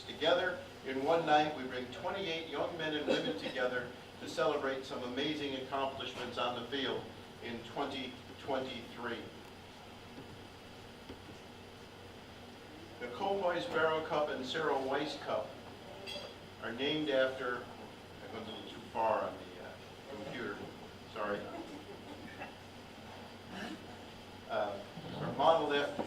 kids together in one night. We bring 28 young men and women together to celebrate some amazing accomplishments on the field in 2023. The Cowboys Barrow Cup and Sarah Weiss Cup are named after, I went a little too far on the computer, sorry. Are modeled after,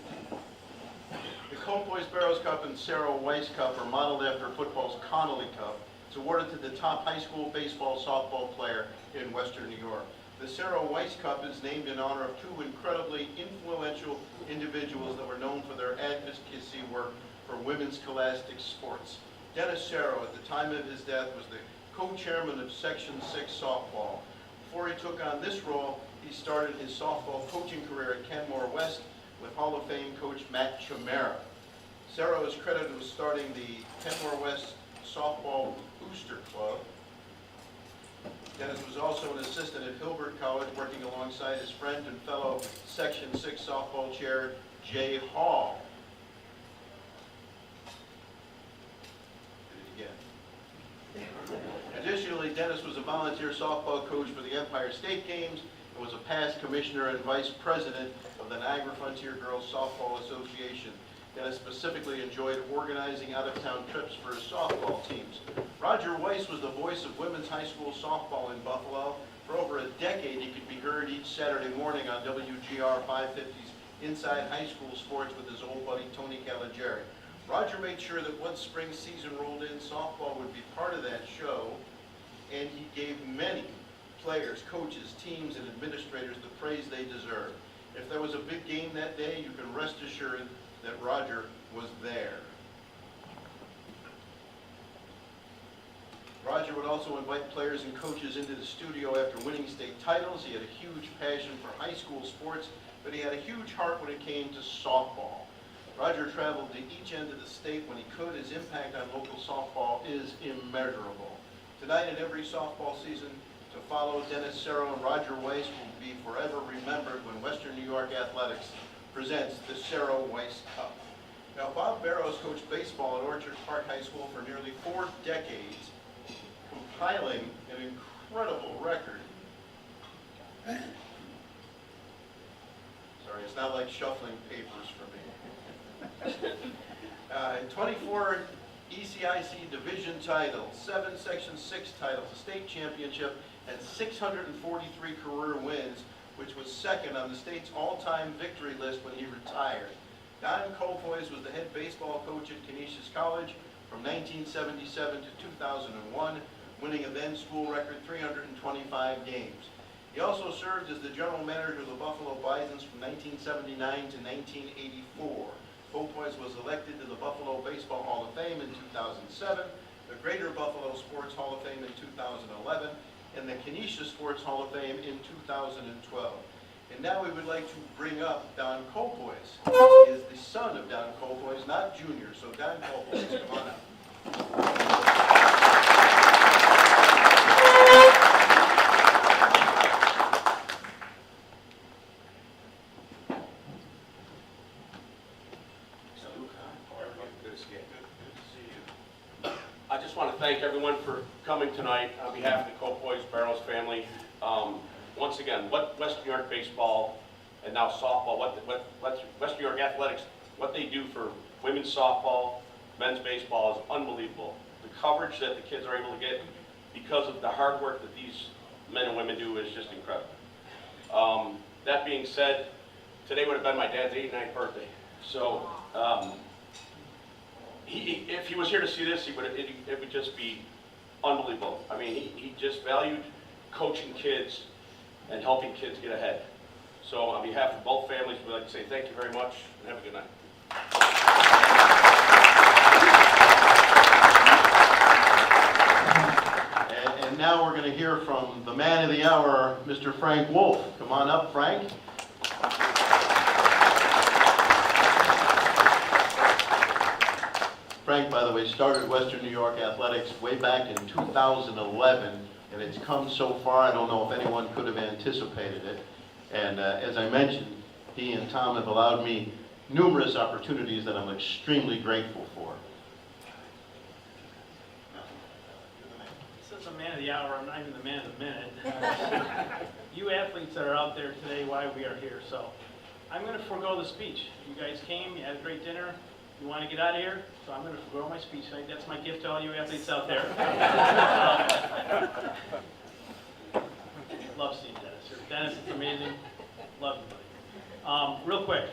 the Cowboys Barrows Cup and Sarah Weiss Cup are modeled after football's Connolly Cup. It's awarded to the top high school baseball softball player in Western New York. The Sarah Weiss Cup is named in honor of two incredibly influential individuals that were known for their advocacy work for women's scholastic sports. Dennis Sarah, at the time of his death, was the co-chairman of Section 6 softball. Before he took on this role, he started his softball coaching career at Kenmore West with Hall of Fame coach Matt Chimera. Sarah is credited with starting the Kenmore West Softball Booster Club. Dennis was also an assistant at Hilbert College, working alongside his friend and fellow Section 6 softball chair, Jay Hall. Did it again. Additionally, Dennis was a volunteer softball coach for the Empire State Games and was a past commissioner and vice president of the Niagara Frontier Girls Softball Association. Dennis specifically enjoyed organizing out-of-town trips for his softball teams. Roger Weiss was the voice of women's high school softball in Buffalo. For over a decade, he could be heard each Saturday morning on WGR 550's Inside High School Sports with his old buddy Tony Caligari. Roger made sure that once spring season rolled in, softball would be part of that show, and he gave many players, coaches, teams, and administrators the praise they deserve. If there was a big game that day, you can rest assured that Roger was there. Roger would also invite players and coaches into the studio after winning state titles. He had a huge passion for high school sports, but he had a huge heart when it came to softball. Roger traveled to each end of the state when he could. His impact on local softball is immeasurable. Tonight and every softball season to follow, Dennis Sarah and Roger Weiss will be forever remembered when Western New York Athletics presents the Sarah Weiss Cup. Now, Bob Barrows coached baseball at Orchard Park High School for nearly 4 decades, compiling an incredible record. Sorry, it's not like shuffling papers for me. 24 ECIC division titles, 7 Section 6 titles, a state championship, and 643 career wins, which was second on the state's all-time victory list when he retired. Don Colpoys was the head baseball coach at Canisius College from 1977 to 2001, winning a then school record 325 games. He also served as the general manager of the Buffalo Bisons from 1979 to 1984. Colpoys was elected to the Buffalo Baseball Hall of Fame in 2007, the Greater Buffalo Sports Hall of Fame in 2011, and the Canisius Sports Hall of Fame in 2012. And now we would like to bring up Don Colpoys. He is the son of Don Colpoys, not Junior. So Don Colpoys, come on up. I just want to thank everyone for coming tonight on behalf of the Colpoys Barrows family. Once again, what West New York baseball and now softball, what West New York athletics, what they do for women's softball, men's baseball is unbelievable. The coverage that the kids are able to get because of the hard work that these men and women do is just incredible. That being said, today would have been my dad's 89th birthday. So if he was here to see this, it would just be unbelievable. I mean, he just valued coaching kids and helping kids get ahead. So on behalf of both families, we'd like to say thank you very much and have a good night. And now we're going to hear from the man of the hour, Mr. Frank Wolf. Come on up, Frank. Frank, by the way, started Western New York Athletics way back in 2011, and it's come so far, I don't know if anyone could have anticipated it. And as I mentioned, he and Tom have allowed me numerous opportunities that I'm extremely grateful for. of the hour, I'm not even the man of the minute. You athletes that are out there today, why we are here. So I'm going to forego the speech. You guys came, you had a great dinner. You want to get out of here, so I'm going to forego my speech tonight. That's my gift to all you athletes out there. Love seeing Dennis. Dennis is amazing. Love you, buddy. Real quick,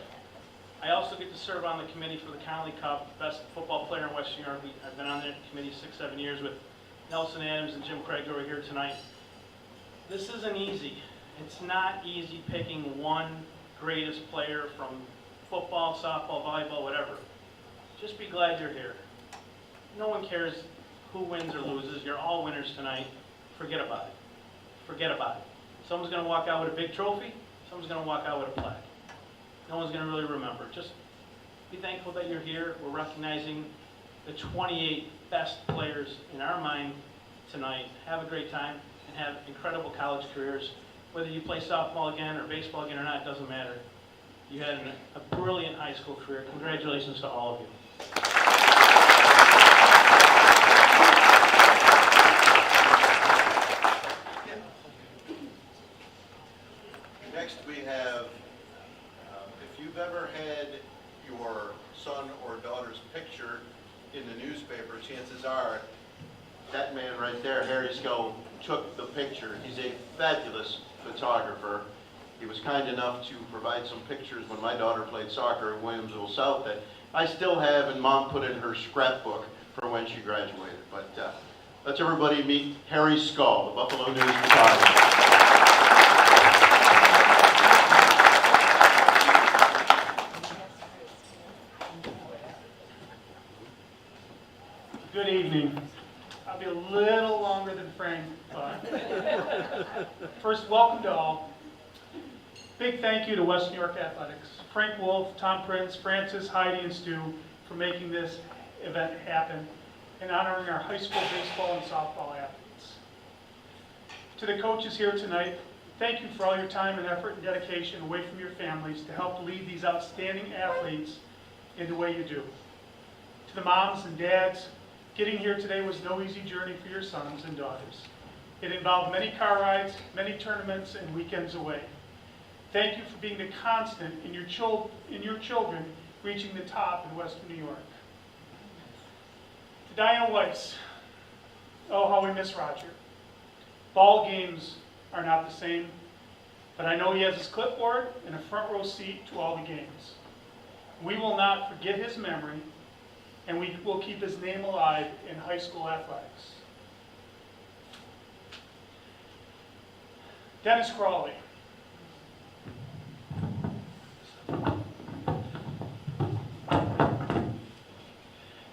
I also get to serve on the committee for the Connolly Cup, best football player in West New York. I've been on that committee 6-7 years with Nelson Adams and Jim Craig over here tonight. This isn't easy. It's not easy picking one greatest player from football, softball, volleyball, whatever. Just be glad you're here. No one cares who wins or loses. You're all winners tonight. Forget about it. Forget about it. Someone's going to walk out with a big trophy. Someone's going to walk out with a plaque. No one's going to really remember. Just be thankful that you're here. We're recognizing the 28 best players in our mind tonight. Have a great time and have incredible college careers. Whether you play softball again or baseball again or not, it doesn't matter. You had a brilliant high school career. Congratulations to all of you. Next we have, if you've ever had your son or daughter's picture in the newspaper, chances are that man right there, Harry Scull, took the picture. He's a fabulous photographer. He was kind enough to provide some pictures when my daughter played soccer at Williamsville South that I still have, and Mom put in her scrapbook for when she graduated. But let's everybody meet Harry Scull, the Buffalo News photographer. Good evening. I'll be a little longer than Frank, but first, welcome to all. Big thank you to West New York Athletics, Frank Wolf, Tom Prince, Francis, Heidi, and Stu for making this event happen and honoring our high school baseball and softball athletes. To the coaches here tonight, thank you for all your time and effort and dedication away from your families to help lead these outstanding athletes in the way you do. To the moms and dads, getting here today was no easy journey for your sons and daughters. It involved many car rides, many tournaments, and weekends away. Thank you for being the constant in your children reaching the top in Western New York. To Diana Weiss, oh, how we miss Roger. Ball games are not the same, but I know he has his clipboard and a front row seat to all the games. We will not forget his memory, and we will keep his name alive in high school athletics. Dennis Crawley.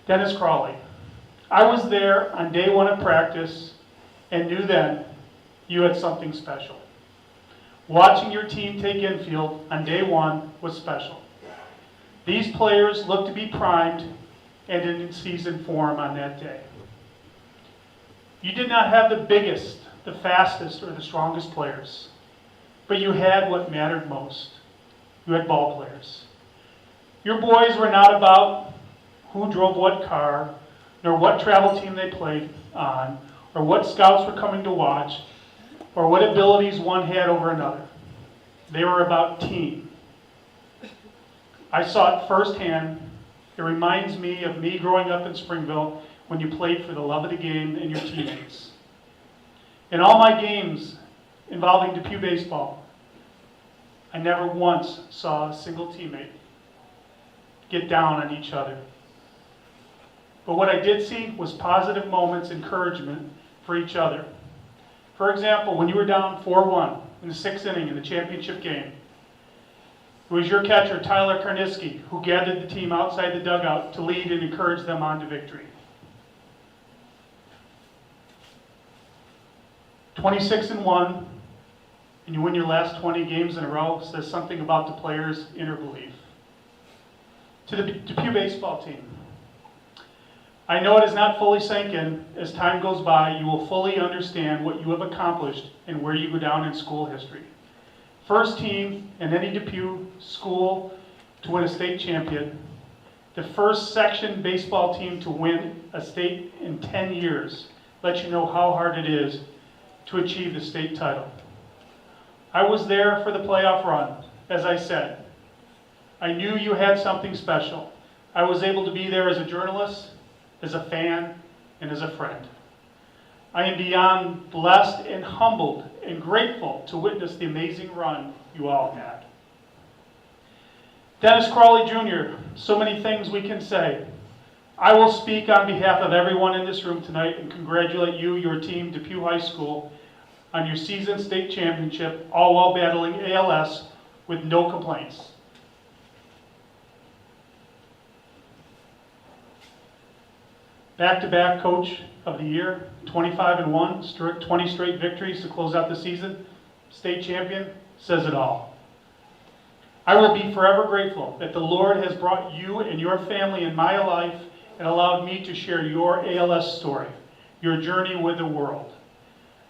Dennis Crawley. I was there on day one of practice and knew then you had something special. Watching your team take infield on day one was special. These players looked to be primed and in season form on that day. You did not have the biggest, the fastest, or the strongest players, but you had what mattered most. You had ball players. Your boys were not about who drove what car, nor what travel team they played on, or what scouts were coming to watch, or what abilities one had over another. They were about team. I saw it firsthand. It reminds me of me growing up in Springville when you played for the love of the game and your teammates. In all my games involving Depew baseball, I never once saw a single teammate get down on each other. But what I did see was positive moments, encouragement for each other. For example, when you were down 4-1 in the 6th inning in the championship game, it was your catcher, Tyler Karniski, who gathered the team outside the dugout to lead and encourage them on to victory. 26-1, and you win your last 20 games in a row, says something about the players' inner belief. To the Depew baseball team, I know it is not fully sank in. As time goes by, you will fully understand what you have accomplished and where you go down in school history. First team in any Depew school to win a state champion. The first section baseball team to win a state in 10 years. let you know how hard it is to achieve the state title. I was there for the playoff run, as I said. I knew you had something special. I was able to be there as a journalist, as a fan, and as a friend. I am beyond blessed and humbled and grateful to witness the amazing run you all had. Dennis Crawley Jr., so many things we can say. I will speak on behalf of everyone in this room tonight and congratulate you, your team, Depew High School, on your season state championship, all while battling ALS with no complaints. Back-to-back Coach of the Year, 25-1, 20 straight victories to close out the season. State champion, says it all. I will be forever grateful that the Lord has brought you and your family in my life and allowed me to share your ALS story, your journey with the world.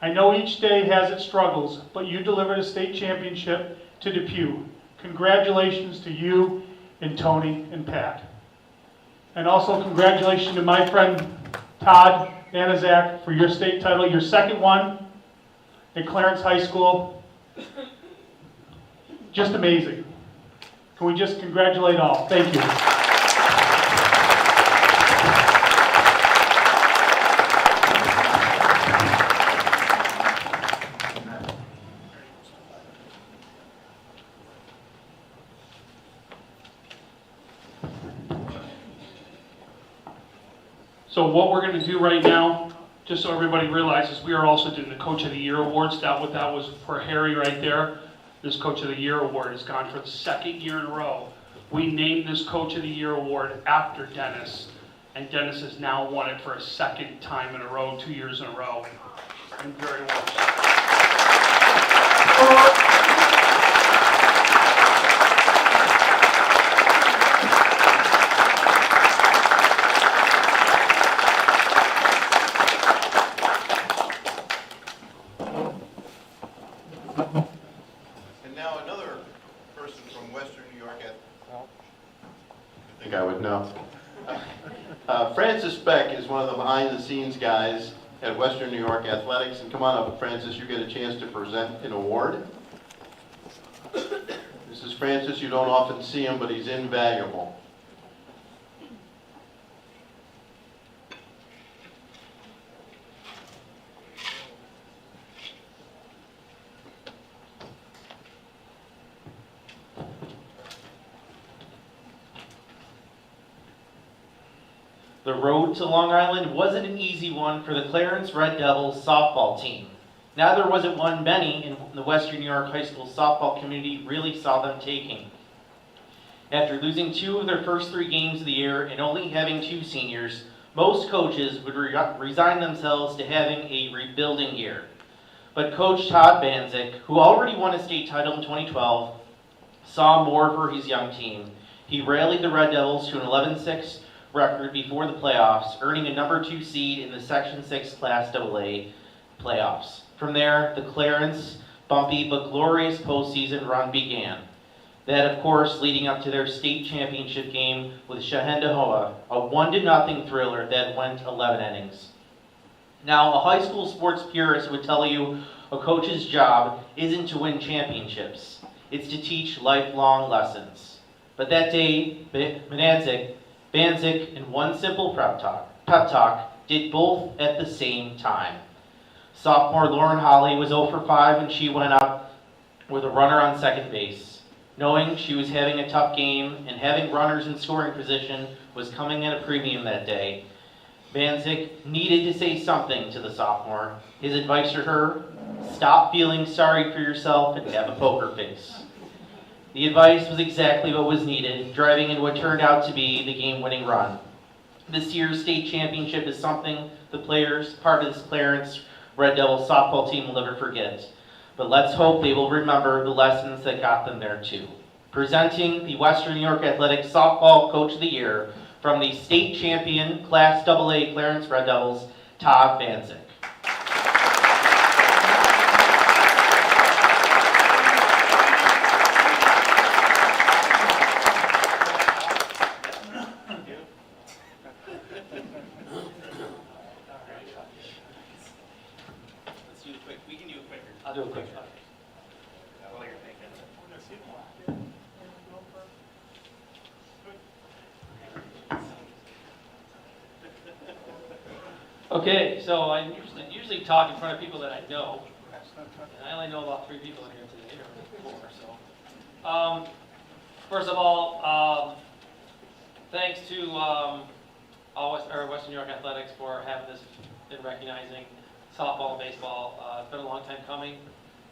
I know each day has its struggles, but you delivered a state championship to Depew. Congratulations to you and Tony and Pat. And also congratulations to my friend Todd Anazak for your state title, your second one at Clarence High School. Just amazing. Can we just congratulate all? Thank you. So what we're going to do right now, just so everybody realizes, we are also doing the Coach of the Year Awards. That was for Harry right there. This Coach of the Year Award has gone for the second year in a row. We named this Coach of the Year Award after Dennis, and Dennis has now won it for a second time in a row, 2 years in a row. And very well. And now another person from Western New York. I think I would know. Francis Beck is one of the behind-the-scenes guys at Western New York Athletics. And come on up, Francis, you get a chance to present an award. This is Francis. You don't often see him, but he's invaluable. The road to Long Island wasn't an easy one for the Clarence Red Devils softball team. Neither was it one many in the Western New York high school softball community really saw them taking. After losing 2 of their first 3 games of the year and only having 2 seniors, most coaches would resign themselves to having a rebuilding year. But Coach Todd Banquet, who already won a state title in 2012, saw more for his young team. He rallied the Red Devils to an 11-6 record before the playoffs, earning a number 2 seed in the Section 6 Class AA playoffs. From there, the Clarence bumpy but glorious postseason run began. That, of course, leading up to their state championship game with Shahendahoa, a 1-0 thriller that went 11 innings. Now, a high school sports purist would tell you a coach's job isn't to win championships. It's to teach lifelong lessons. But that day, Banquet, in one simple pep talk, did both at the same time. Sophomore Lauren Holly was 0 for 5 when she went up with a runner on second base. Knowing she was having a tough game and having runners in scoring position was coming at a premium that day, Banquet needed to say something to the sophomore. His advice to her, stop feeling sorry for yourself and have a poker face. The advice was exactly what was needed, driving in what turned out to be the game-winning run. This year's state championship is something the players, part of this Clarence Red Devils softball team, will never forget. But let's hope they will remember the lessons that got them there too. Presenting the Western New York Athletics Softball Coach of the Year from the state champion Class AA Clarence Red Devils, Todd Banquet. do a quick slide. Okay, so I usually talk in front of people that I know, and I only know about 3 people in here today, or 4, so. First of all, thanks to Western New York Athletics for having this and recognizing softball and baseball. It's been a long time coming.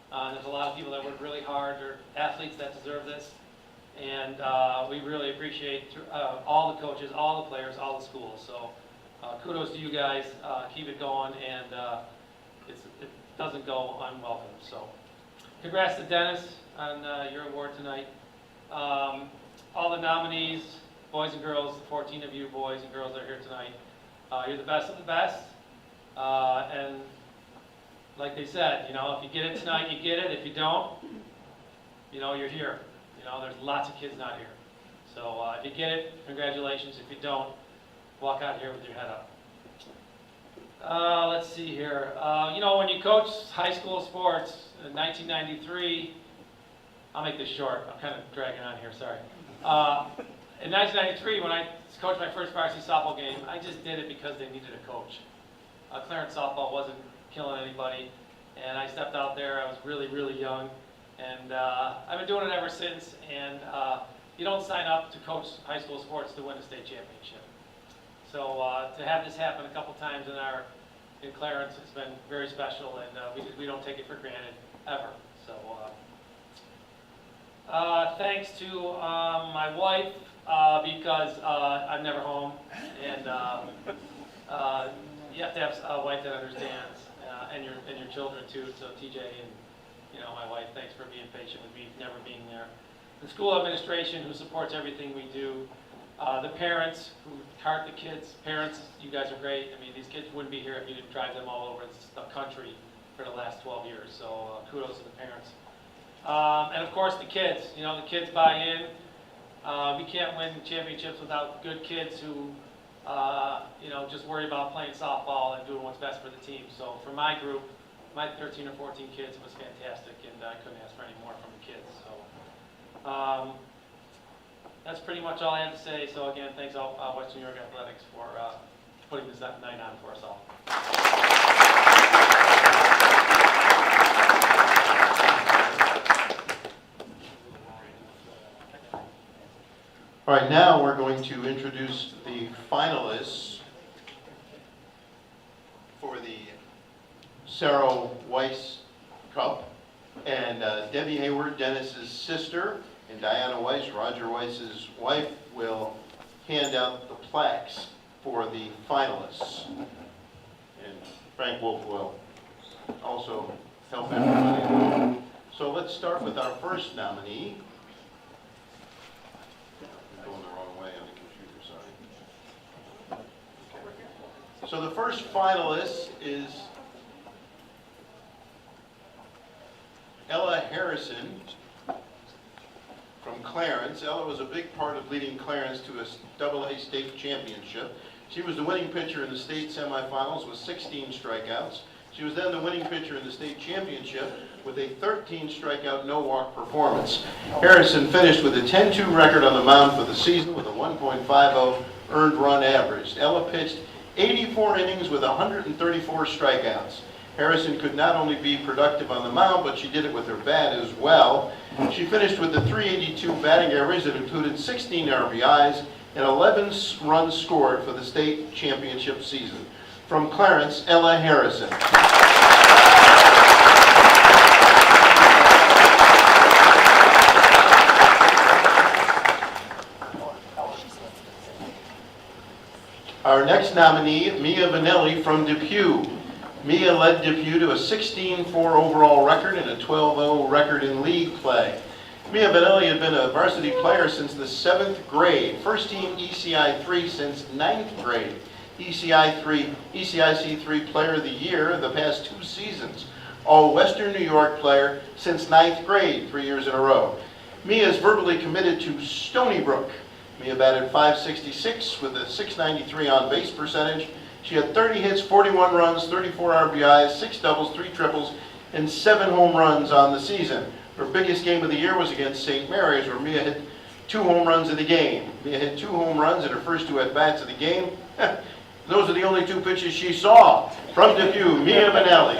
There's a lot of people that work really hard. There are athletes that deserve this, and we really appreciate all the coaches, all the players, all the schools. So kudos to you guys. Keep it going, and it doesn't go unwelcome. So congrats to Dennis on your award tonight. All the nominees, boys and girls, the 14 of you boys and girls that are here tonight, you're the best of the best. And like they said, if you get it tonight, you get it. If you don't, you're here. There's lots of kids not here. So if you get it, congratulations. If you don't, walk out here with your head up. Let's see here. When you coach high school sports in 1993, I'll make this short. I'm kind of dragging on here, sorry. In 1993, when I coached my first varsity softball game, I just did it because they needed a coach. Clarence softball wasn't killing anybody, and I stepped out there. I was really, really young, and I've been doing it ever since. And you don't sign up to coach high school sports to win a state championship. So to have this happen a couple times in Clarence, it's been very special, and we don't take it for granted ever. So thanks to my wife, because I'm never home, and you have to have a wife that understands, and your children too. So TJ and my wife, thanks for being patient with me never being there. The school administration, who supports everything we do. The parents who cart the kids. Parents, you guys are great. I mean, these kids wouldn't be here if you didn't drive them all over the country for the last 12 years. So kudos to the parents. And of course the kids. The kids buy in. We can't win championships without good kids who just worry about playing softball and doing what's best for the team. So for my group, my 13 or 14 kids, was fantastic, and I couldn't ask for any more from the kids. So that's pretty much all I have to say. So again, thanks all Western New York Athletics for putting this night on for us all. All right, now we're going to introduce the finalists for the Sarah Weiss Cup. And Debbie Hayward, Dennis's sister, and Diana Weiss, Roger Weiss's wife, will hand out the plaques for the finalists. And Frank Wolf will also help everybody. So let's start with our first nominee. I'm going the wrong way on the computer, sorry. Okay. So the first finalist is Ella Harrison from Clarence. Ella was a big part of leading Clarence to a AA state championship. She was the winning pitcher in the state semifinals with 16 strikeouts. She was then the winning pitcher in the state championship with a 13 strikeout, no walk performance. Harrison finished with a 10-2 record on the mound for the season with a 1.50 earned run average. Ella pitched 84 innings with 134 strikeouts. Harrison could not only be productive on the mound, but she did it with her bat as well. She finished with a .382 batting average that included 16 RBIs and 11 runs scored for the state championship season. From Clarence, Ella Harrison. Our next nominee, Mia Vanelli from Depew. Mia led Depew to a 16-4 overall record and a 12-0 record in league play. Mia Vanelli had been a varsity player since the 7th grade, first team ECI 3 since 9th grade, ECIC 3 Player of the Year the past 2 seasons, All-Western New York player since 9th grade 3 years in a row. Mia is verbally committed to Stony Brook. Mia batted .566 with a .693 on-base percentage. She had 30 hits, 41 runs, 34 RBIs, 6 doubles, 3 triples, and 7 home runs on the season. Her biggest game of the year was against St. Mary's, where Mia hit 2 home runs in the game. Mia hit 2 home runs in her first 2 at-bats of the game. Those are the only 2 pitches she saw. From Depew, Mia Manelli.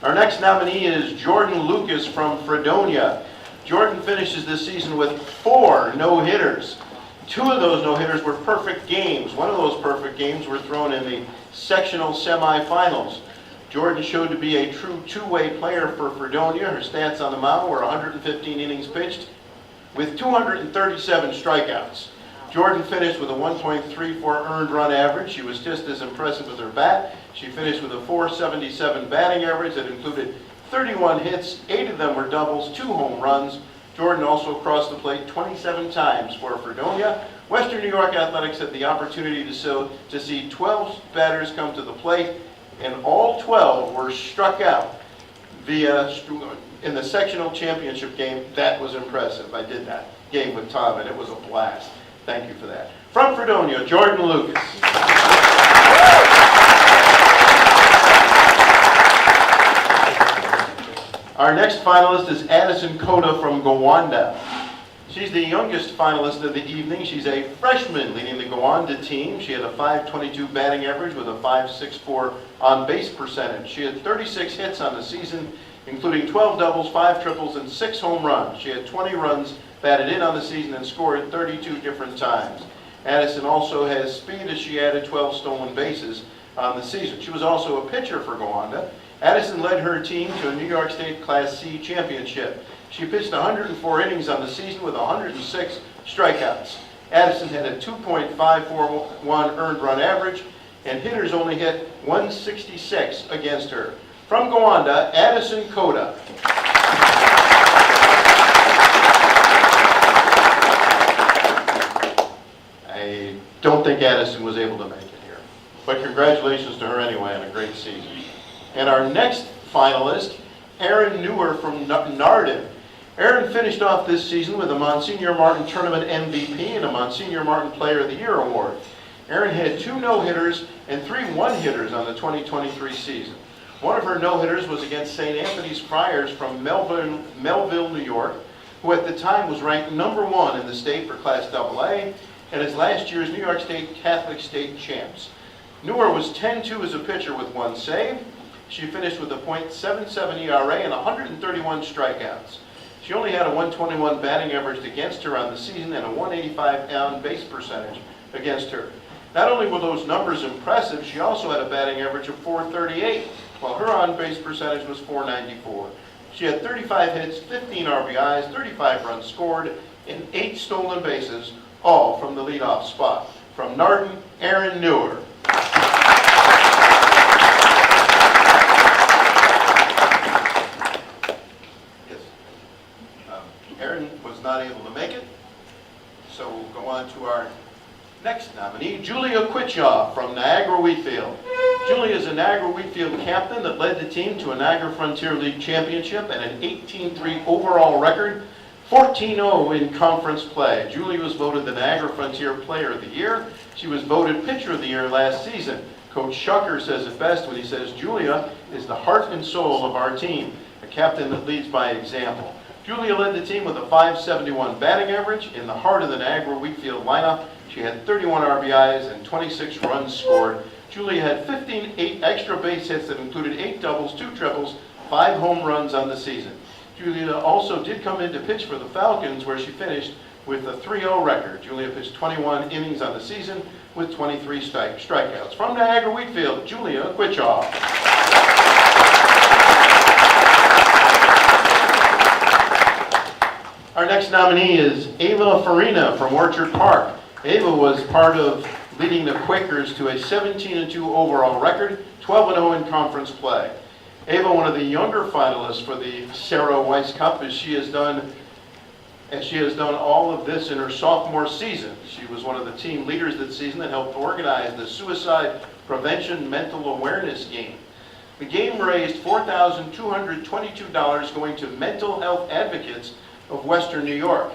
Our next nominee is Jordan Lucas from Fredonia. Jordan finishes this season with 4 no-hitters. 2 of those no-hitters were perfect games. One of those perfect games were thrown in the sectional semifinals. Jordan showed to be a true 2-way player for Fredonia. Her stats on the mound were 115 innings pitched with 237 strikeouts. Jordan finished with a 1.34 earned run average. She was just as impressive with her bat. She finished with a .477 batting average that included 31 hits, 8 of them were doubles, 2 home runs. Jordan also crossed the plate 27 times for Fredonia. Western New York Athletics had the opportunity to see 12 batters come to the plate, and all 12 were struck out in the sectional championship game. That was impressive. I did that game with Tom, and it was a blast. Thank you for that. From Fredonia, Jordan Lucas. Our next finalist is Addison Coda from Gowanda. She's the youngest finalist of the evening. She's a freshman leading the Gowanda team. She had a .522 batting average with a .564 on-base percentage. She had 36 hits on the season, including 12 doubles, 5 triples, and 6 home runs. She had 20 runs batted in on the season and scored 32 different times. Addison also has speed, as she added 12 stolen bases on the season. She was also a pitcher for Gowanda. Addison led her team to a New York State Class C championship. She pitched 104 innings on the season with 106 strikeouts. Addison had a 2.541 earned run average, and hitters only hit 166 against her. From Gowanda, Addison Coda. I don't think Addison was able to make it here, but congratulations to her anyway on a great season. And our next finalist, Aaron Newer from Narden. Aaron finished off this season with a Monsignor Martin Tournament MVP and a Monsignor Martin Player of the Year award. Aaron had 2 no-hitters and 3 one-hitters on the 2023 season. One of her no-hitters was against St. Anthony's Friars from Melville, New York, who at the time was ranked #1 in the state for Class AA and is last year's New York State Catholic State champs. Newer was 10-2 as a pitcher with 1 save. She finished with a .77 ERA and 131 strikeouts. She only had a 121 batting average against her on the season and a 185 on-base percentage against her. Not only were those numbers impressive, she also had a batting average of .438, while her on-base percentage was .494. She had 35 hits, 15 RBIs, 35 runs scored, and 8 stolen bases, all from the leadoff spot. From Narden, Aaron Newer. Aaron was not able to make it, so we'll go on to our next nominee, Julia Quitchaw from Niagara-Wheatfield. Julia is a Niagara-Wheatfield captain that led the team to a Niagara Frontier League championship and an 18-3 overall record, 14-0 in conference play. Julia was voted the Niagara Frontier Player of the Year. She was voted Pitcher of the Year last season. Coach Shucker says it best when he says, Julia is the heart and soul of our team, a captain that leads by example. Julia led the team with a .571 batting average. In the heart of the Niagara-Wheatfield lineup, she had 31 RBIs and 26 runs scored. Julia had 15 extra base hits that included 8 doubles, 2 triples, 5 home runs on the season. Julia also did come in to pitch for the Falcons, where she finished with a 3-0 record. Julia pitched 21 innings on the season with 23 strikeouts. From Niagara-Wheatfield, Julia Quitchaw. Our next nominee is Ava Farina from Orchard Park. Ava was part of leading the Quakers to a 17-2 overall record, 12-0 in conference play. Ava, one of the younger finalists for the Sarah Weiss Cup, as she has done all of this in her sophomore season. She was one of the team leaders this season that helped organize the Suicide Prevention Mental Awareness Game. The game raised $4,222 going to mental health advocates of Western New York.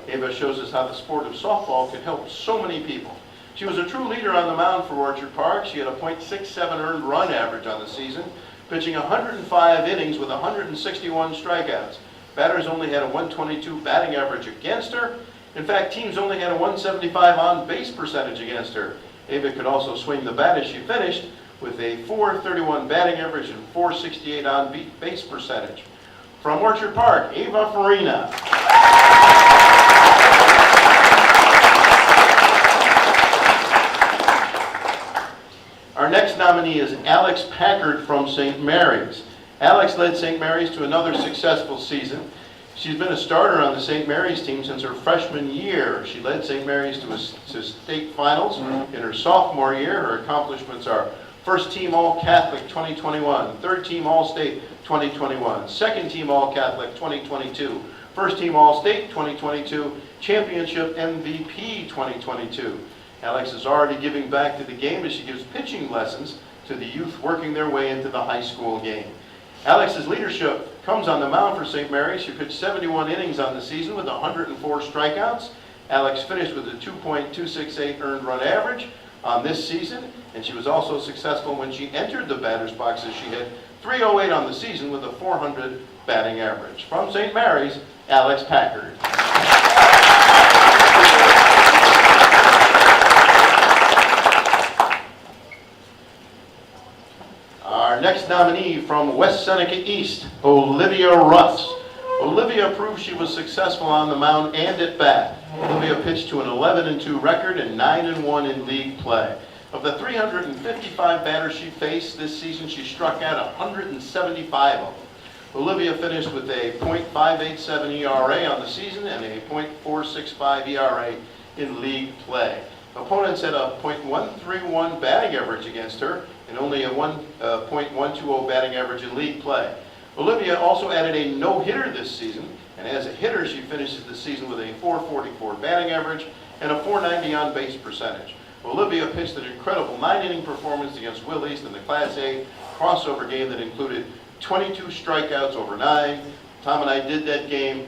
Ava shows us how the sport of softball can help so many people. She was a true leader on the mound for Orchard Park. She had a .67 earned run average on the season, pitching 105 innings with 161 strikeouts. Batters only had a 122 batting average against her. In fact, teams only had a 175 on-base percentage against her. Ava could also swing the bat as she finished with a .431 batting average and .468 on-base percentage. From Orchard Park, Ava Farina. Our next nominee is Alex Packard from St. Mary's. Alex led St. Mary's to another successful season. She's been a starter on the St. Mary's team since her freshman year. She led St. Mary's to state finals in her sophomore year. Her accomplishments are first team All-Catholic 2021, third team All-State 2021, second team All-Catholic 2022, first team All-State 2022, championship MVP 2022. Alex is already giving back to the game as she gives pitching lessons to the youth working their way into the high school game. Alex's leadership comes on the mound for St. Mary's. She pitched 71 innings on the season with 104 strikeouts. Alex finished with a 2.268 earned run average on this season, and she was also successful when she entered the batter's box as she hit .308 on the season with a .400 batting average. From St. Mary's, Alex Packard. Our next nominee from West Seneca East, Olivia Russ. Olivia proved she was successful on the mound and at bat. Olivia pitched to an 11-2 record and 9-1 in league play. Of the 355 batters she faced this season, she struck out 175 of them. Olivia finished with a .587 ERA on the season and a .465 ERA in league play. Opponents had a .131 batting average against her and only a .120 batting average in league play. Olivia also added a no-hitter this season, and as a hitter, she finishes the season with a .444 batting average and a .490 on-base percentage. Olivia pitched an incredible 9-inning performance against Will East in the Class A crossover game that included 22 strikeouts over 9. Tom and I did that game.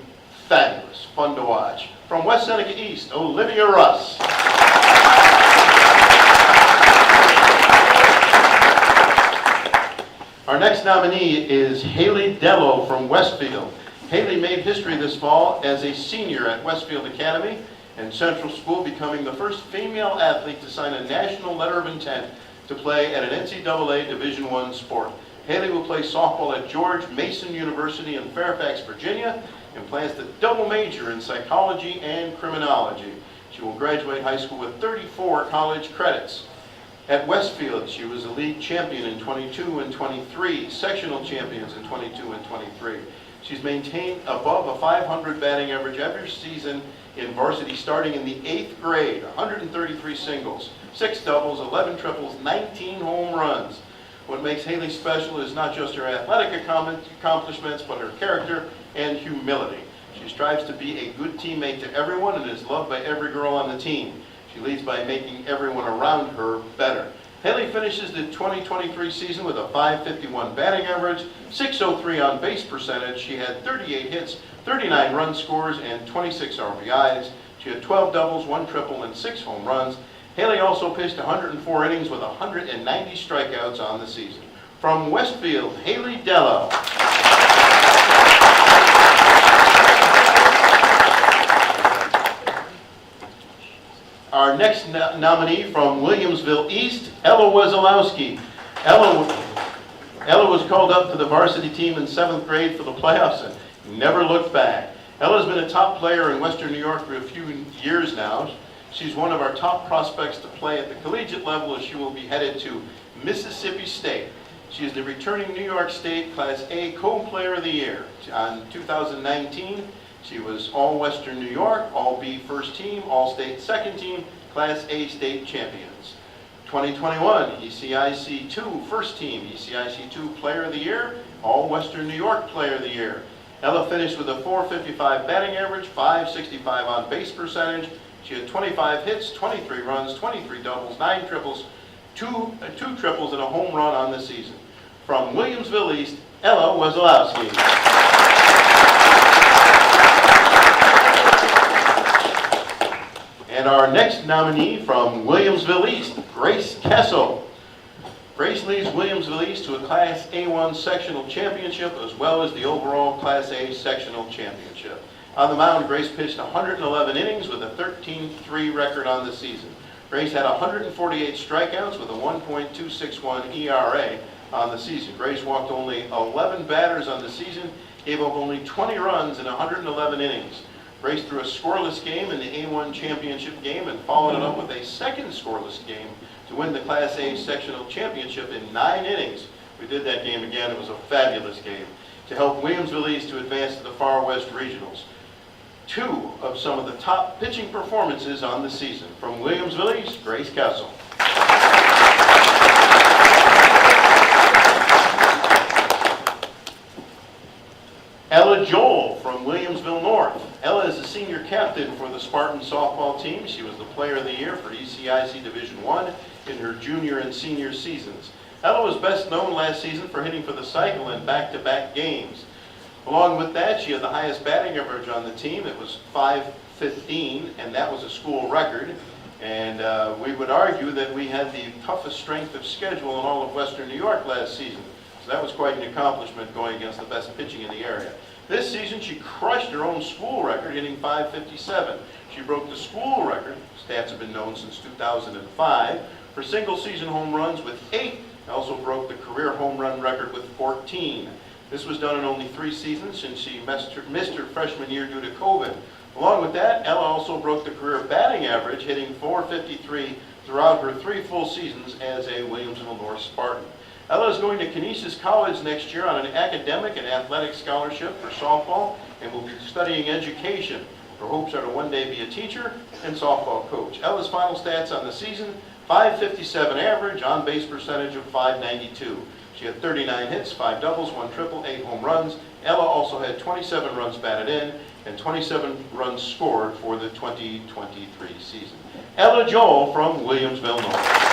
Fabulous. Fun to watch. From West Seneca East, Olivia Russ. Our next nominee is Haley Dello from Westfield. Haley made history this fall as a senior at Westfield Academy and Central School, becoming the first female athlete to sign a national letter of intent to play at an NCAA Division I sport. Haley will play softball at George Mason University in Fairfax, Virginia, and plans to double major in psychology and criminology. She will graduate high school with 34 college credits. At Westfield, she was a league champion in 22 and 23, sectional champions in 22 and 23. She's maintained above a .500 batting average every season in varsity starting in the 8th grade, 133 singles, 6 doubles, 11 triples, 19 home runs. What makes Haley special is not just her athletic accomplishments, but her character and humility. She strives to be a good teammate to everyone and is loved by every girl on the team. She leads by making everyone around her better. Haley finishes the 2023 season with a .551 batting average, .603 on base percentage. She had 38 hits, 39 run scores, and 26 RBIs. She had 12 doubles, 1 triple, and 6 home runs. Haley also pitched 104 innings with 190 strikeouts on the season. From Westfield, Haley Dello. Our next nominee from Williamsville East, Ella Wazalowski. Ella was called up to the varsity team in 7th grade for the playoffs and never looked back. Ella's been a top player in Western New York for a few years now. She's one of our top prospects to play at the collegiate level as she will be headed to Mississippi State. She is the returning New York State Class A Co-Player of the Year. On 2019, she was All-Western New York, All-B First Team, All-State Second Team, Class A State Champions. 2021, ECIC 2 First Team, ECIC 2 Player of the Year, All-Western New York Player of the Year. Ella finished with a .455 batting average, .565 on base percentage. She had 25 hits, 23 runs, 23 doubles, 9 triples, two triples, and a home run on the season. From Williamsville East, Ella Wazalowski. And our Our next nominee from Williamsville East, Grace Kessel. Grace leads Williamsville East to a Class A1 sectional championship as well as the overall Class A sectional championship. On the mound, Grace pitched 111 innings with a 13-3 record on the season. Grace had 148 strikeouts with a 1.261 ERA on the season. Grace walked only 11 batters on the season, gave up only 20 runs in 111 innings. Grace threw a scoreless game in the A1 championship game and followed it up with a second scoreless game to win the Class A sectional championship in 9 innings. We did that game again. It was a fabulous game to help Williamsville East to advance to the Far West Regionals. 2 of some of the top pitching performances on the season. From Williamsville East, Grace Kessel. Ella Joel from Williamsville North. Ella is the senior captain for the Spartan softball team. She was the player of the year for ECIC Division I in her junior and senior seasons. Ella was best known last season for hitting for the cycle in back-to-back games. Along with that, she had the highest batting average on the team. It was .515, and that was a school record. And we would argue that we had the toughest strength of schedule in all of Western New York last season. So that was quite an accomplishment going against the best pitching in the area. This season, she crushed her own school record, hitting .557. She broke the school record, stats have been known since 2005, for single-season home runs with 8. Also broke the career home run record with 14. This was done in only 3 seasons since she missed her freshman year due to COVID. Along with that, Ella also broke the career batting average, hitting .453 throughout her 3 full seasons as a Williamsville North Spartan. Ella is going to Canisius College next year on an academic and athletic scholarship for softball and will be studying education. Her hopes are to one day be a teacher and softball coach. Ella's final stats on the season, .557 average, on-base percentage of .592. She had 39 hits, 5 doubles, 1 triple, 8 home runs. Ella also had 27 runs batted in and 27 runs scored for the 2023 season. Ella Joel from Williamsville North.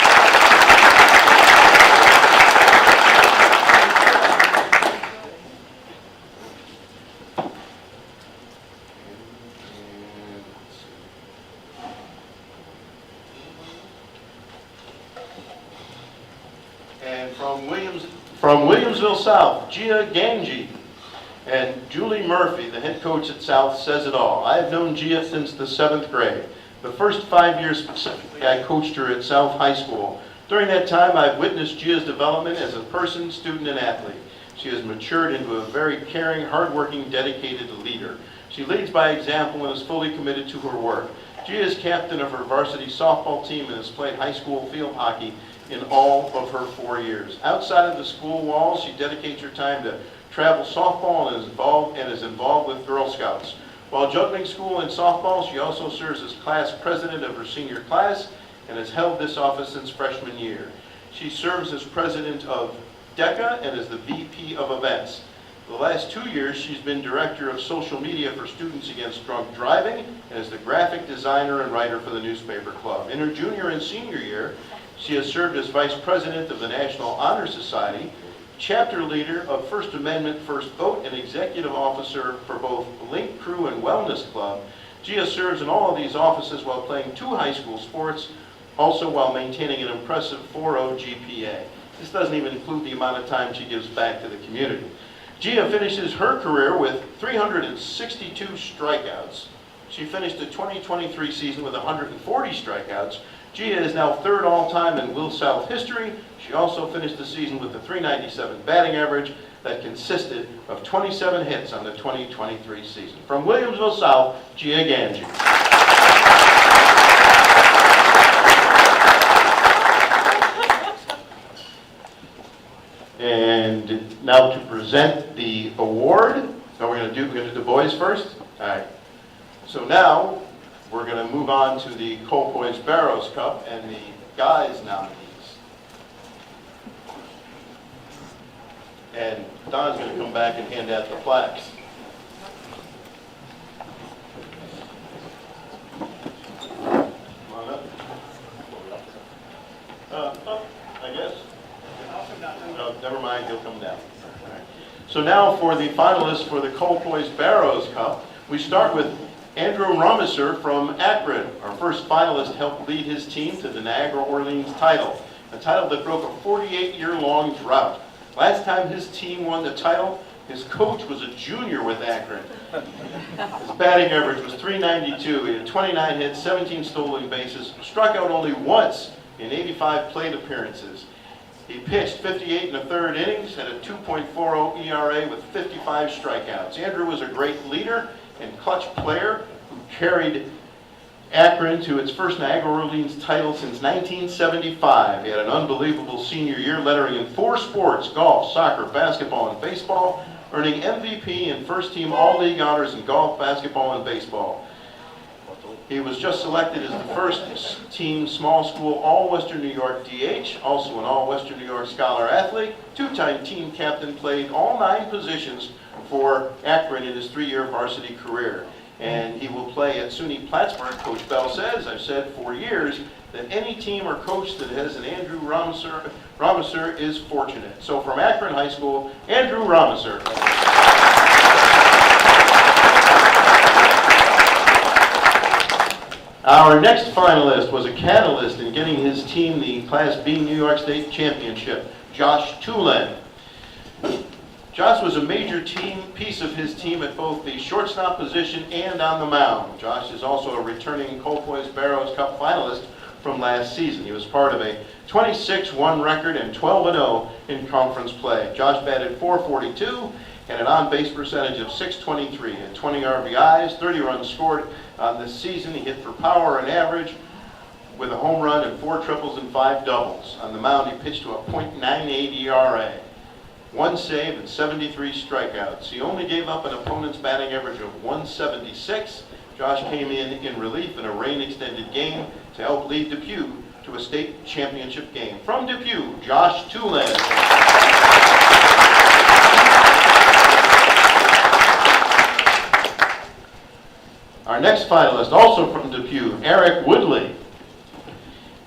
And from Williamsville South, Gia Ganji and Julie Murphy, the head coach at South, says it all. I have known Gia since the 7th grade. The first 5 years specifically, I coached her at South High School. During that time, I've witnessed Gia's development as a person, student, and athlete. She has matured into a very caring, hardworking, dedicated leader. She leads by example and is fully committed to her work. Gia is captain of her varsity softball team and has played high school field hockey in all of her 4 years. Outside of the school walls, she dedicates her time to travel softball and is involved with Girl Scouts. While juggling school and softball, she also serves as class president of her senior class and has held this office since freshman year. She serves as president of DECA and is the VP of events. The last 2 years, she's been director of social media for Students Against Drunk Driving and is the graphic designer and writer for the newspaper club. In her junior and senior year, she has served as vice president of the National Honor Society, chapter leader of First Amendment First Vote, and executive officer for both Link Crew and Wellness Club. Gia serves in all of these offices while playing 2 high school sports, also while maintaining an impressive 4.0 GPA. This doesn't even include the amount of time she gives back to the community. Gia finishes her career with 362 strikeouts. She finished the 2023 season with 140 strikeouts. Gia is now 3rd all-time in Will South history. She also finished the season with a .397 batting average that consisted of 27 hits on the 2023 season. From Williamsville South, Gia Ganji. And now to present the award. No, we're going to do the boys first? All right. So now, we're going to move on to the Colpoys Barrows Cup and the guys nominees. And Don's going to come back and hand out the plaques. Come on up. Up, I guess. Oh, never mind, he'll come down. All right. So now for the finalists for the Colpoys Barrows Cup, we start with Andrew Ramiser from Akron, our first finalist, helped lead his team to the Niagara Orleans title, a title that broke a 48-year-long drought. Last time his team won the title, his coach was a junior with Akron. His batting average was .392. He had 29 hits, 17 stolen bases, struck out only once in 85 plate appearances. He pitched 58 1/3 innings, had a 2.40 ERA with 55 strikeouts. Andrew was a great leader and clutch player who carried Akron to its first Niagara Orleans title since 1975. He had an unbelievable senior year, lettering in 4 sports: golf, soccer, basketball, and baseball, earning MVP and first-team All-League honors in golf, basketball, and baseball. He was just selected as the first-team small school All-Western New York DH, also an All-Western New York Scholar athlete, 2-time team captain, played all 9 positions for Akron in his 3-year varsity career. And he will play at SUNY Plattsburgh. Coach Bell says, I've said for years, that any team or coach that has an Andrew Ramiser is fortunate. So from Akron High School, Andrew Ramiser. Our next finalist was a catalyst in getting his team the Class B New York State Championship, Josh Tulin. Josh was a major piece of his team at both the shortstop position and on the mound. Josh is also a returning Colpoys Barrows Cup finalist from last season. He was part of a 26-1 record and 12-0 in conference play. Josh batted .442 and an on-base percentage of .623, had 20 RBIs, 30 runs scored on this season. He hit for power and average with a home run and 4 triples and 5 doubles. On the mound, he pitched to a .98 ERA. 1 save and 73 strikeouts. He only gave up an opponent's batting average of .176. Josh came in relief in a rain-extended game to help lead Depew to a state championship game. From Depew, Josh Tulin. Our next finalist, also from Depew, Eric Woodley.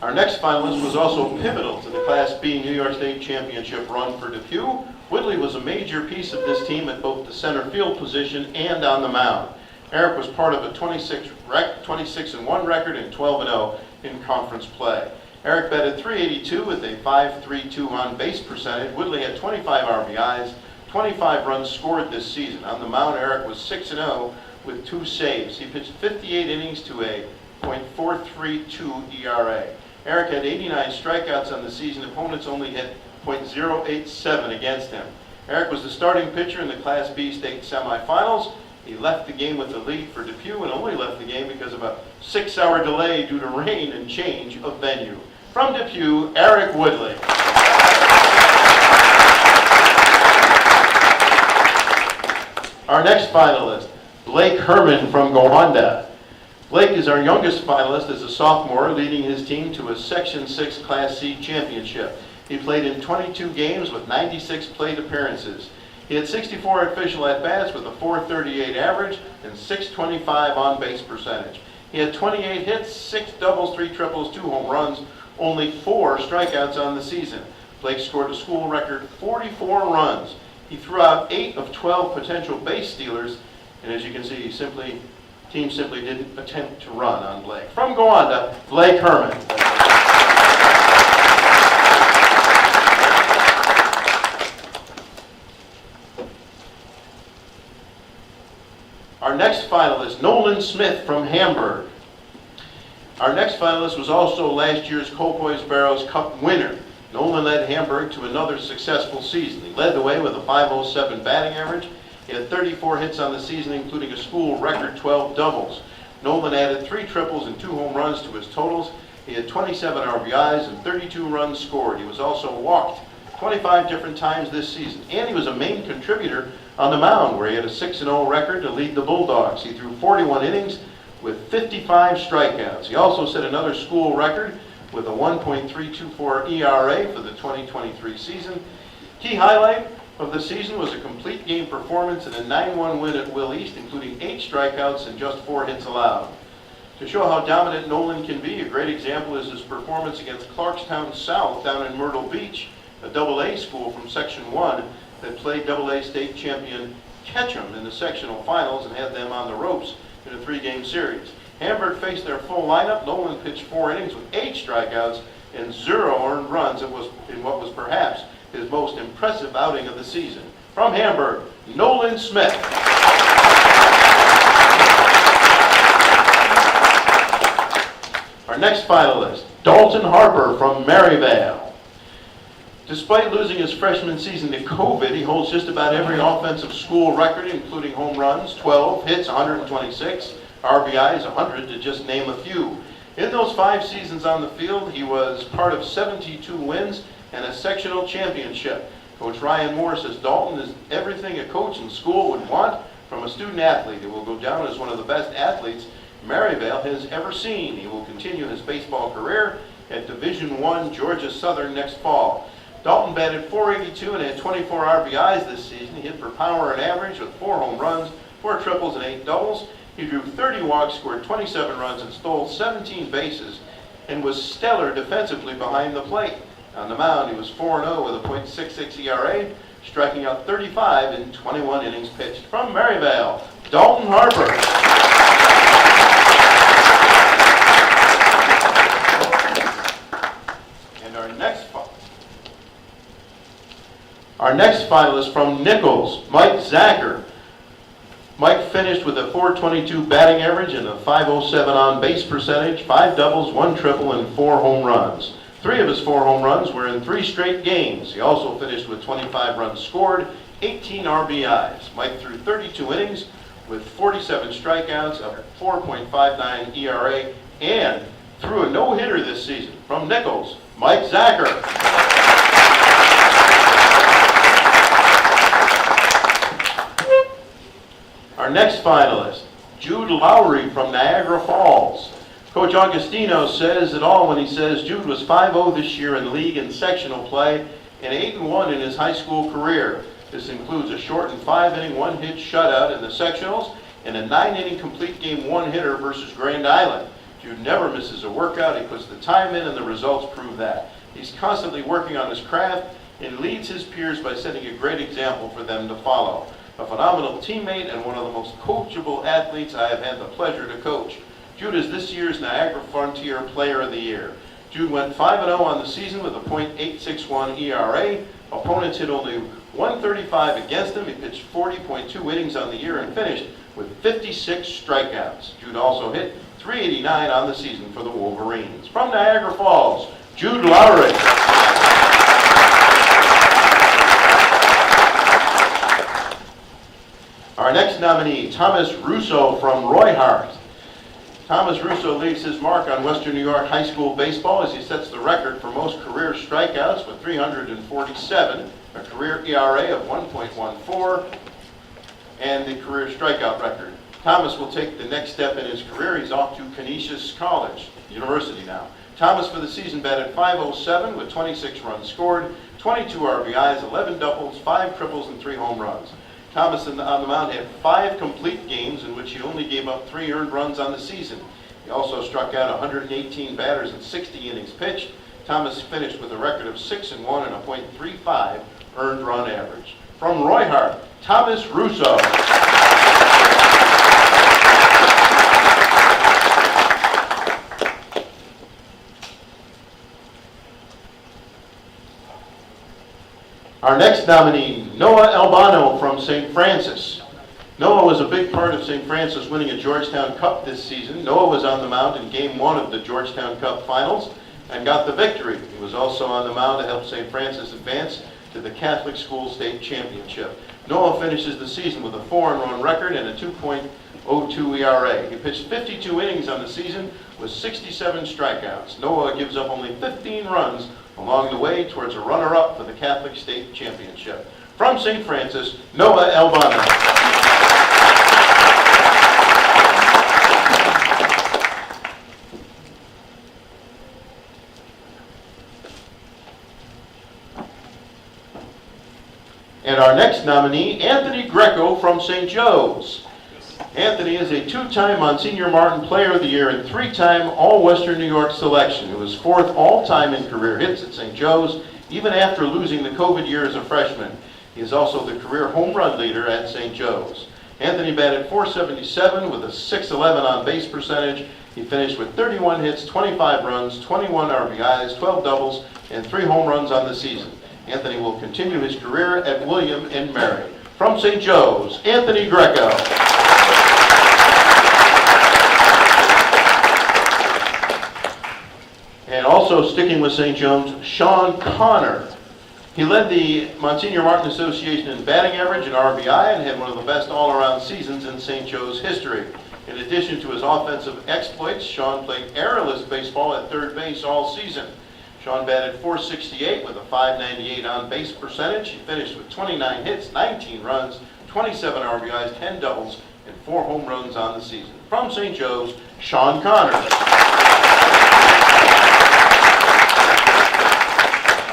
Our next finalist was also pivotal to the Class B New York State Championship run for Depew. Woodley was a major piece of this team at both the center field position and on the mound. Eric was part of a 26-1 record and 12-0 in conference play. Eric batted .382 with a .532 on-base percentage. Woodley had 25 RBIs, 25 runs scored this season. On the mound, Eric was 6-0 with 2 saves. He pitched 58 innings to a .432 ERA. Eric had 89 strikeouts on the season. Opponents only had .087 against him. Eric was the starting pitcher in the Class B state semifinals. He left the game with the lead for Depew and only left the game because of a 6-hour delay due to rain and change of venue. From Depew, Eric Woodley. Our next finalist, Blake Herman from Gowanda. Blake is our youngest finalist as a sophomore, leading his team to a Section 6 Class C championship. He played in 22 games with 96 plate appearances. He had 64 official at-bats with a .438 average and .625 on-base percentage. He had 28 hits, 6 doubles, 3 triples, 2 home runs, only 4 strikeouts on the season. Blake scored a school record 44 runs. He threw out 8 of 12 potential base stealers, and as you can see, team simply didn't attempt to run on Blake. From Gowanda, Blake Herman. Our next finalist, Nolan Smith from Hamburg. Our next finalist was also last year's Colpoys Barrows Cup winner. Nolan led Hamburg to another successful season. He led the way with a .507 batting average. He had 34 hits on the season, including a school record 12 doubles. Nolan added 3 triples and 2 home runs to his totals. He had 27 RBIs and 32 runs scored. He was also walked 25 different times this season. And he was a main contributor on the mound, where he had a 6-0 record to lead the Bulldogs. He threw 41 innings with 55 strikeouts. He also set another school record with a 1.324 ERA for the 2023 season. Key highlight of the season was a complete game performance and a 9-1 win at Will East, including 8 strikeouts and just 4 hits allowed. To show how dominant Nolan can be, a great example is his performance against Clarkstown South down in Myrtle Beach, a AA school from Section 1 that played AA state champion Ketchum in the sectional finals and had them on the ropes in a 3-game series. Hamburg faced their full lineup. Nolan pitched 4 innings with 8 strikeouts and 0 earned runs. It was in what was perhaps his most impressive outing of the season. From Hamburg, Nolan Smith. Our next finalist, Dalton Harper from Maryvale. Despite losing his freshman season to COVID, he holds just about every offensive school record, including home runs, 12, hits, 126, RBIs, 100, to just name a few. In those 5 seasons on the field, he was part of 72 wins and a sectional championship. Coach Ryan Moore says Dalton is everything a coach in school would want from a student athlete. He will go down as one of the best athletes Maryvale has ever seen. He will continue his baseball career at Division I Georgia Southern next fall. Dalton batted .482 and had 24 RBIs this season. He hit for power and average with 4 home runs, 4 triples, and 8 doubles. He drew 30 walks, scored 27 runs, and stole 17 bases, and was stellar defensively behind the plate. On the mound, he was 4-0 with a .66 ERA, striking out 35 in 21 innings pitched. From Maryvale, Dalton Harper. And our next finalist from Nichols, Mike Zacher. Mike finished with a .422 batting average and a .507 on-base percentage, 5 doubles, 1 triple, and 4 home runs. 3 of his 4 home runs were in 3 straight games. He also finished with 25 runs scored, 18 RBIs. Mike threw 32 innings with 47 strikeouts, a 4.59 ERA, and threw a no-hitter this season. From Nichols, Mike Zacher. Our next finalist, Jude Lowry from Niagara Falls. Coach Augustino says it all when he says Jude was 5-0 this year in league and sectional play and 8-1 in his high school career. This includes a shortened 5-inning, 1-hit shutout in the sectionals and a 9-inning complete game 1-hitter versus Grand Island. Jude never misses a workout. He puts the time in and the results prove that. He's constantly working on his craft and leads his peers by setting a great example for them to follow. A phenomenal teammate and one of the most coachable athletes I have had the pleasure to coach. Jude is this year's Niagara Frontier Player of the Year. Jude went 5-0 on the season with a .861 ERA. Opponents hit only 135 against him. He pitched 40.2 innings on the year and finished with 56 strikeouts. Jude also hit .389 on the season for the Wolverines. From Niagara Falls, Jude Lowry. Our next nominee, Thomas Russo from Roy Hart. Thomas Russo leaves his mark on Western New York high school baseball as he sets the record for most career strikeouts with 347, a career ERA of 1.14, and the career strikeout record. Thomas will take the next step in his career. He's off to Canisius College, University now. Thomas for the season batted .507 with 26 runs scored, 22 RBIs, 11 doubles, 5 triples, and 3 home runs. Thomas on the mound had 5 complete games in which he only gave up 3 earned runs on the season. He also struck out 118 batters in 60 innings pitched. Thomas finished with a record of 6-1 and a .35 earned run average. From Roy Hart, Thomas Russo. Our next nominee, Noah Albano from St. Francis. Noah was a big part of St. Francis winning a Georgetown Cup this season. Noah was on the mound in Game 1 of the Georgetown Cup Finals and got the victory. He was also on the mound to help St. Francis advance to the Catholic School State Championship. Noah finishes the season with a 4-run record and a 2.02 ERA. He pitched 52 innings on the season with 67 strikeouts. Noah gives up only 15 runs along the way towards a runner-up for the Catholic State Championship. From St. Francis, Noah Albano. And our next nominee, Anthony Greco from St. Joe's. Anthony is a 2-time Monsignor Martin Player of the Year and 3-time All-Western New York selection. He was 4th all-time in career hits at St. Joe's, even after losing the COVID year as a freshman. He is also the career home run leader at St. Joe's. Anthony batted .477 with a .611 on base percentage. He finished with 31 hits, 25 runs, 21 RBIs, 12 doubles, and 3 home runs on the season. Anthony will continue his career at William and Mary. From St. Joe's, Anthony Greco. And also sticking with St. Joe's, Sean Connor. He led the Monsignor Martin Association in batting average and RBI and had one of the best all-around seasons in St. Joe's history. In addition to his offensive exploits, Sean played airless baseball at third base all season. Sean batted .468 with a .598 on base percentage. He finished with 29 hits, 19 runs, 27 RBIs, 10 doubles, and 4 home runs on the season. From St. Joe's, Sean Connor.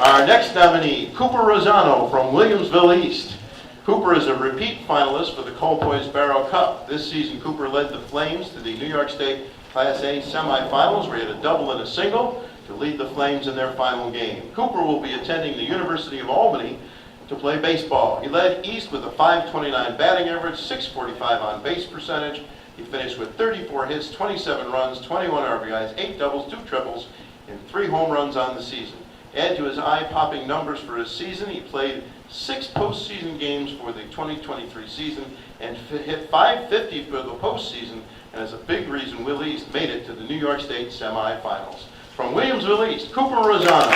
Our next nominee, Cooper Rosano from Williamsville East. Cooper is a repeat finalist for the Colpoys Barrow Cup. This season, Cooper led the Flames to the New York State Class A semifinals, where he had a double and a single to lead the Flames in their final game. Cooper will be attending the University of Albany to play baseball. He led East with a .529 batting average, .645 on base percentage. He finished with 34 hits, 27 runs, 21 RBIs, 8 doubles, 2 triples, and 3 home runs on the season. Add to his eye-popping numbers for his season, he played 6 postseason games for the 2023 season and hit .550 for the postseason, and is a big reason Will East made it to the New York State semifinals. From Williamsville East, Cooper Rosano.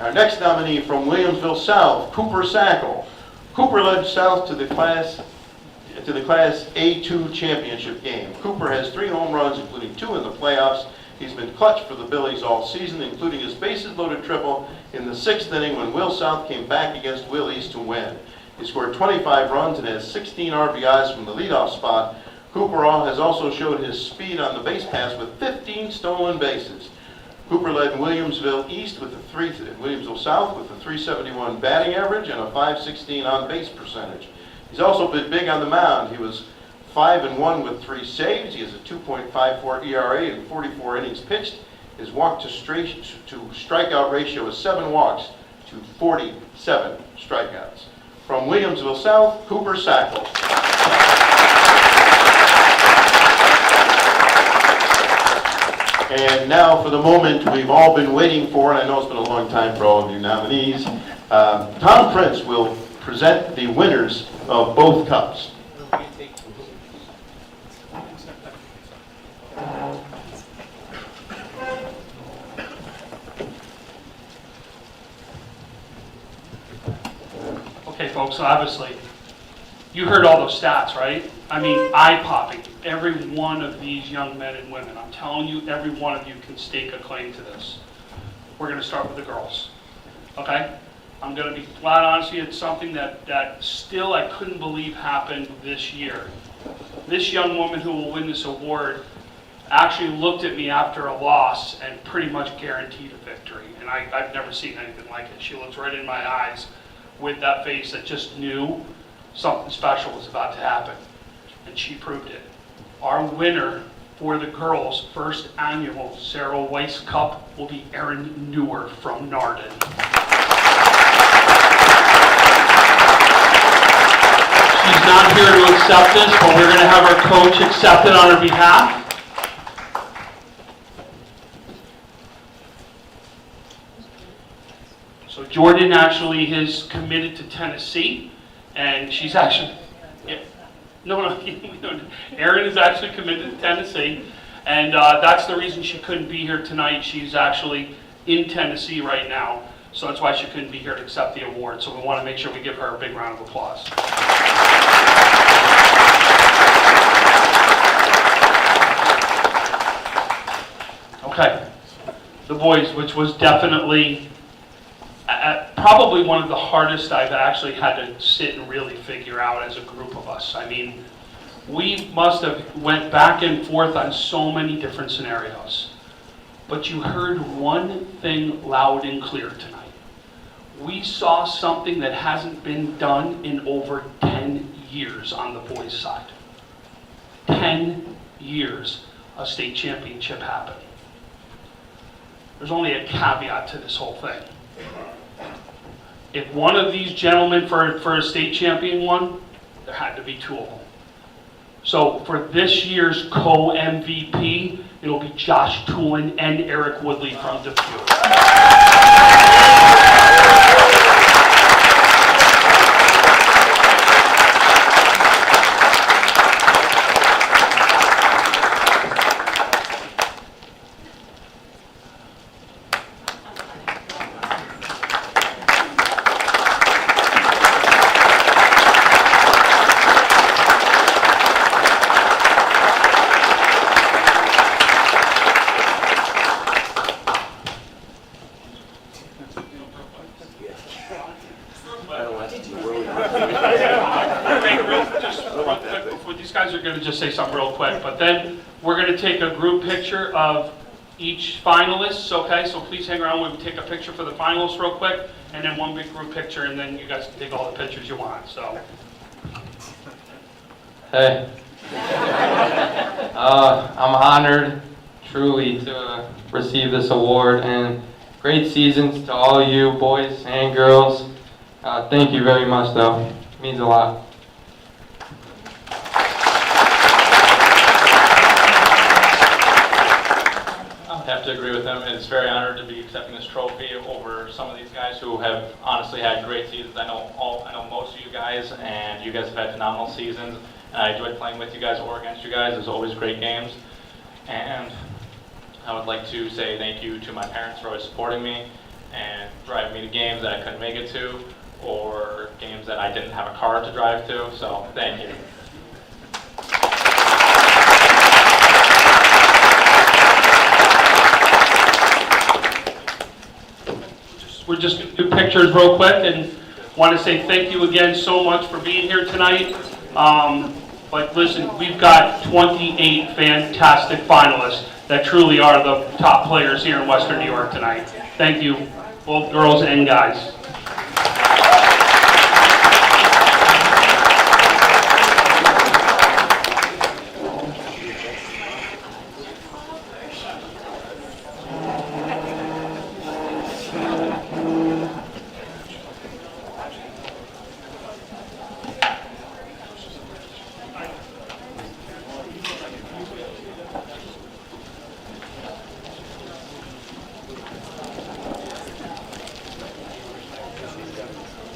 Our next nominee from Williamsville South, Cooper Sackle. Cooper led South to the Class A2 championship game. Cooper has 3 home runs, including 2 in the playoffs. He's been clutch for the Billies all season, including his bases-loaded triple in the 6th inning when Will South came back against Will East to win. He scored 25 runs and has 16 RBIs from the leadoff spot. Cooper has also showed his speed on the base pass with 15 stolen bases. Cooper led Williamsville East with Williamsville South with a .371 batting average and a .516 on base percentage. He's also been big on the mound. He was 5-1 with 3 saves. He has a 2.54 ERA in 44 innings pitched. His walk to strikeout ratio is 7 walks to 47 strikeouts. From Williamsville South, Cooper Sackle. And now for the moment we've all been waiting for, and I know it's been a long time for all of you nominees. Tom Prince will present the winners of both cups. Okay, folks, so obviously, you heard all those stats, right? I mean, eye-popping. Every one of these young men and women, I'm telling you, every one of you can stake a claim to this. We're going to start with the girls, okay? I'm going to be flat honest with you, it's something that still I couldn't believe happened this year. This young woman who will win this award actually looked at me after a loss and pretty much guaranteed a victory. And I've never seen anything like it. She looked right in my eyes with that face that just knew something special was about to happen. And she proved it. Our winner for the girls' first annual Sarah Weiss Cup will be Erin Newer from Narden. She's not here to accept this, but we're going to have our coach accept it on her behalf. So Jordan actually is committed to Tennessee, and she's actually, no, Erin is actually committed to Tennessee, and that's the reason she couldn't be here tonight. She's actually in Tennessee right now, so that's why she couldn't be here to accept the award. So we want to make sure we give her a big round of applause. Okay, the boys, which was definitely probably one of the hardest I've actually had to sit and really figure out as a group of us. I mean, we must have went back and forth on so many different scenarios. But you heard one thing loud and clear tonight. We saw something that hasn't been done in over 10 years on the boys' side. 10 years a state championship happened. There's only a caveat to this whole thing. if one of these gentlemen for a state champion won, there had to be two of them. So for this year's co-MVP, it'll be Josh Toolin and Eric Woodley from Dubuque. These guys are going to just say something real quick, but then we're going to take a group picture of each finalist, okay? So please hang around, we'll take a picture for the finalists real quick, and then one big group picture, and then you guys can take all the pictures you want, so. Hey. I'm honored, truly, to receive this award, and great seasons to all you boys and girls. Thank you very much, though. It means a lot. I have to agree with him. It's very honored to be accepting this trophy over some of these guys who have honestly had great seasons. I know most of you guys, and you guys have had phenomenal seasons. And I enjoyed playing with you guys or against you guys. There's always great games. And I would like to say thank you to my parents for always supporting me and driving me to games that I couldn't make it to, or games that I didn't have a car to drive to. So thank you. We're just going to do pictures real quick, and want to say thank you again so much for being here tonight. But listen, we've got 28 fantastic finalists that truly are the top players here in Western New York tonight. Thank you, both girls and guys.